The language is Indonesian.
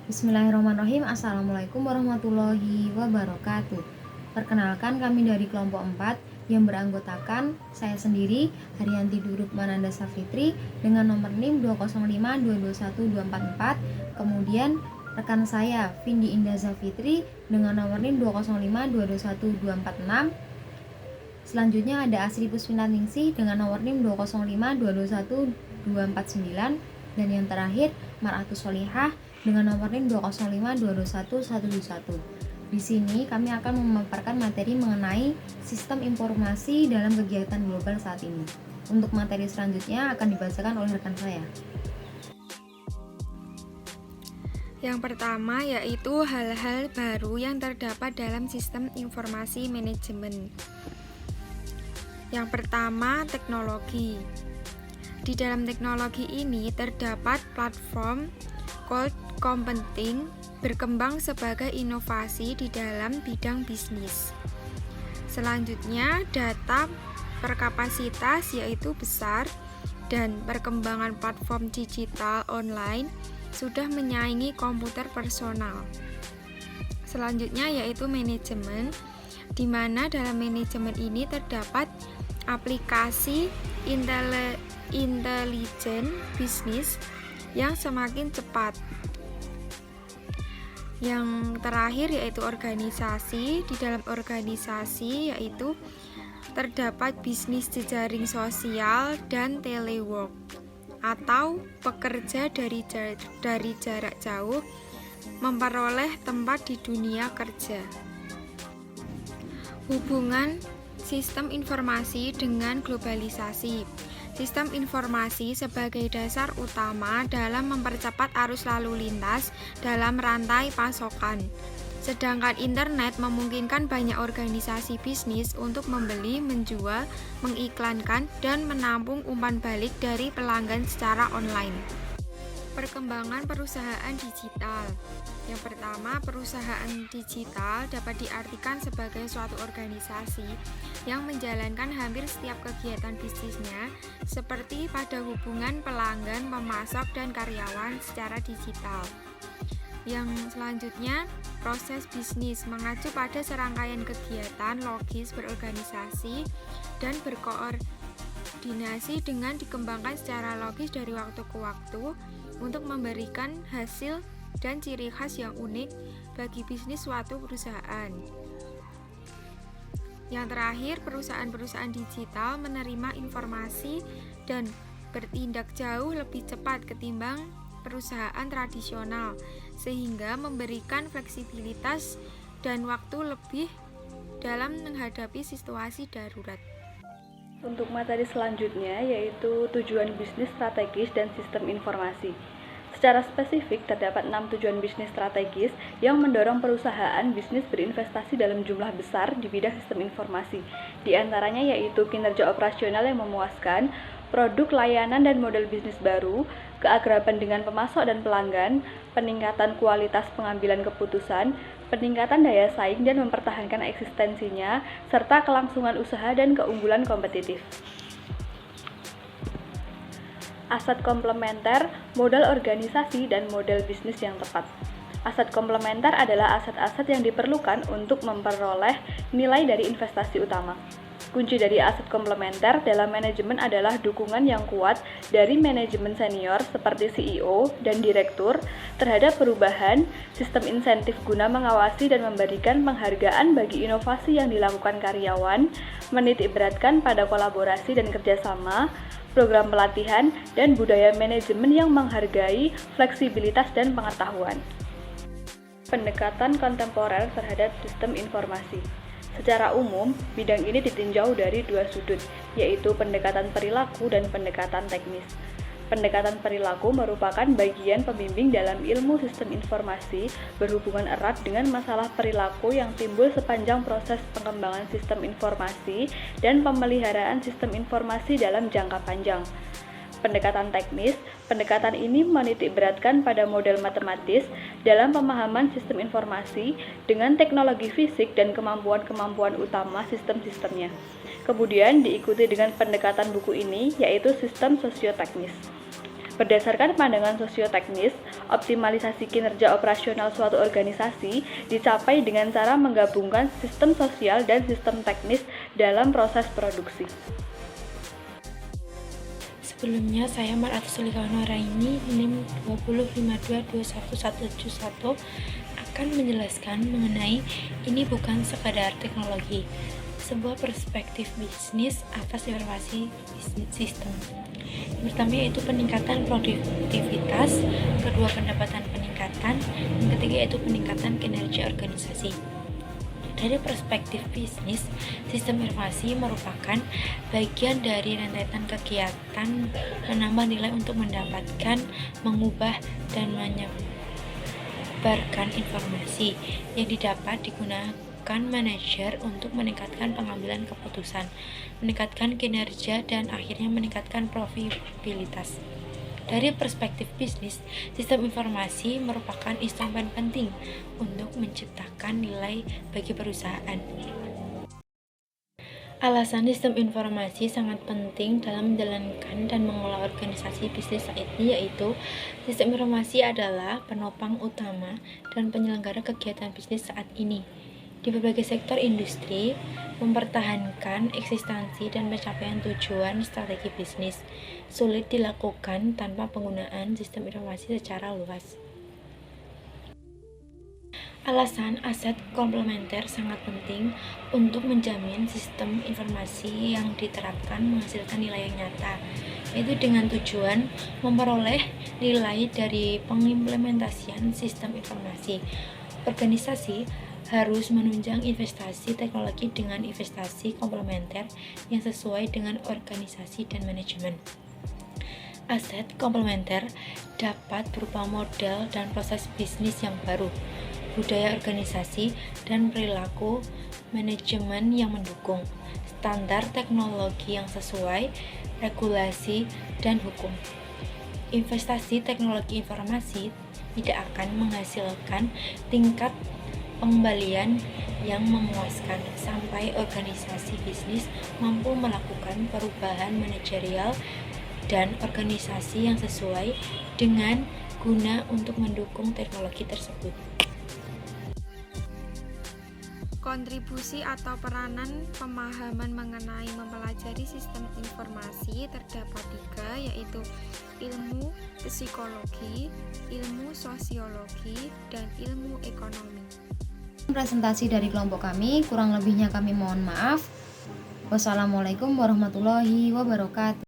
Bismillahirrahmanirrahim. Assalamualaikum warahmatullahi wabarakatuh. Perkenalkan, kami dari kelompok 4 yang beranggotakan saya sendiri, Haryanti Durukmananda Safitri, dengan nomor NIM 205221244. Kemudian rekan saya, Vindi Indah Zafitri, dengan nomor NIM 205221246. Selanjutnya ada Asri Puspinaningsih dengan nomor NIM 205221249. Dan yang terakhir, Mar'atus Solihah dengan nomor NIM 205221121. Di sini kami akan memaparkan materi mengenai sistem informasi dalam kegiatan global saat ini. Untuk materi selanjutnya akan dibacakan oleh rekan saya. Yang pertama yaitu hal-hal baru yang terdapat dalam sistem informasi manajemen. Yang pertama, teknologi. Di dalam teknologi ini terdapat platform cloud computing berkembang sebagai inovasi di dalam bidang bisnis. Selanjutnya, data berkapasitas yaitu besar dan perkembangan platform digital online sudah menyaingi komputer personal. Selanjutnya yaitu manajemen, di mana dalam manajemen ini terdapat aplikasi intelijen bisnis yang semakin cepat. Yang terakhir yaitu organisasi. Di dalam organisasi yaitu terdapat bisnis jejaring sosial dan telework atau pekerja dari jarak jauh memperoleh tempat di dunia kerja. Hubungan sistem informasi dengan globalisasi. Sistem informasi sebagai dasar utama dalam mempercepat arus lalu lintas dalam rantai pasokan. Sedangkan internet memungkinkan banyak organisasi bisnis untuk membeli, menjual, mengiklankan, dan menampung umpan balik dari pelanggan secara online. Perkembangan perusahaan digital. Yang pertama, perusahaan digital dapat diartikan sebagai suatu organisasi yang menjalankan hampir setiap kegiatan bisnisnya seperti pada hubungan pelanggan, pemasok, dan karyawan secara digital. Yang selanjutnya, proses bisnis mengacu pada serangkaian kegiatan logis berorganisasi dan berkoordinasi dengan dikembangkan secara logis dari waktu ke waktu untuk memberikan hasil dan ciri khas yang unik bagi bisnis suatu perusahaan. Yang terakhir, perusahaan-perusahaan digital menerima informasi dan bertindak jauh lebih cepat ketimbang perusahaan tradisional, sehingga memberikan fleksibilitas dan waktu lebih dalam menghadapi situasi darurat. Untuk materi selanjutnya yaitu tujuan bisnis strategis dan sistem informasi. Secara spesifik, terdapat 6 tujuan bisnis strategis yang mendorong perusahaan bisnis berinvestasi dalam jumlah besar di bidang sistem informasi. Di antaranya yaitu kinerja operasional yang memuaskan, produk, layanan, dan model bisnis baru, keakraban dengan pemasok dan pelanggan, peningkatan kualitas pengambilan keputusan, peningkatan daya saing dan mempertahankan eksistensinya, serta kelangsungan usaha dan keunggulan kompetitif. Aset komplementer, modal organisasi, dan model bisnis yang tepat. Aset komplementer adalah aset-aset yang diperlukan untuk memperoleh nilai dari investasi utama. Kunci dari aset komplementer dalam manajemen adalah dukungan yang kuat dari manajemen senior seperti CEO dan direktur terhadap perubahan sistem insentif guna mengawasi dan memberikan penghargaan bagi inovasi yang dilakukan karyawan, menitikberatkan pada kolaborasi dan kerjasama, program pelatihan, dan budaya manajemen yang menghargai fleksibilitas dan pengetahuan. Pendekatan kontemporer terhadap sistem informasi. Secara umum, bidang ini ditinjau dari dua sudut, yaitu pendekatan perilaku dan pendekatan teknis. Pendekatan perilaku merupakan bagian pembimbing dalam ilmu sistem informasi berhubungan erat dengan masalah perilaku yang timbul sepanjang proses pengembangan sistem informasi dan pemeliharaan sistem informasi dalam jangka panjang. Pendekatan teknis, pendekatan ini menitikberatkan pada model matematis dalam pemahaman sistem informasi dengan teknologi fisik dan kemampuan-kemampuan utama sistem-sistemnya. Kemudian diikuti dengan pendekatan buku ini, yaitu sistem sosioteknis. Berdasarkan pandangan sosioteknis, optimalisasi kinerja operasional suatu organisasi dicapai dengan cara menggabungkan sistem sosial dan sistem teknis dalam proses produksi. Sebelumnya, saya Mar'atu Solihah Nuraini, NIM 205221171 akan menjelaskan mengenai ini bukan sekadar teknologi, sebuah perspektif bisnis atas informasi sistem. Yang pertama yaitu peningkatan produktivitas, kedua pendapatan peningkatan, yang ketiga yaitu peningkatan kinerja organisasi. Dari perspektif bisnis, sistem informasi merupakan bagian dari rentetan kegiatan menambah nilai untuk mendapatkan, mengubah, dan menyebarkan informasi yang didapat digunakan manajer untuk meningkatkan pengambilan keputusan, meningkatkan kinerja, dan akhirnya meningkatkan profitabilitas. Dari perspektif bisnis, sistem informasi merupakan instrumen penting untuk menciptakan nilai bagi perusahaan. Alasan sistem informasi sangat penting dalam menjalankan dan mengelola organisasi bisnis saat ini yaitu sistem informasi adalah penopang utama dan penyelenggara kegiatan bisnis saat ini. Di berbagai sektor industri, mempertahankan eksistensi dan pencapaian tujuan strategi bisnis sulit dilakukan tanpa penggunaan sistem informasi secara luas. Alasan aset komplementer sangat penting untuk menjamin sistem informasi yang diterapkan menghasilkan nilai yang nyata, yaitu dengan tujuan memperoleh nilai dari pengimplementasian sistem informasi. Organisasi harus menunjang investasi teknologi dengan investasi komplementer yang sesuai dengan organisasi dan manajemen. Aset komplementer dapat berupa model dan proses bisnis yang baru, budaya organisasi, dan perilaku manajemen yang mendukung, standar teknologi yang sesuai, regulasi, dan hukum. Investasi teknologi informasi tidak akan menghasilkan tingkat pengembalian yang memuaskan sampai organisasi bisnis mampu melakukan perubahan manajerial dan organisasi yang sesuai dengan guna untuk mendukung teknologi tersebut. Kontribusi atau peranan pemahaman mengenai mempelajari sistem informasi terdapat 3, yaitu ilmu psikologi, ilmu sosiologi, dan ilmu ekonomi. Presentasi dari kelompok kami, kurang lebihnya kami mohon maaf. Wassalamualaikum warahmatullahi wabarakatuh.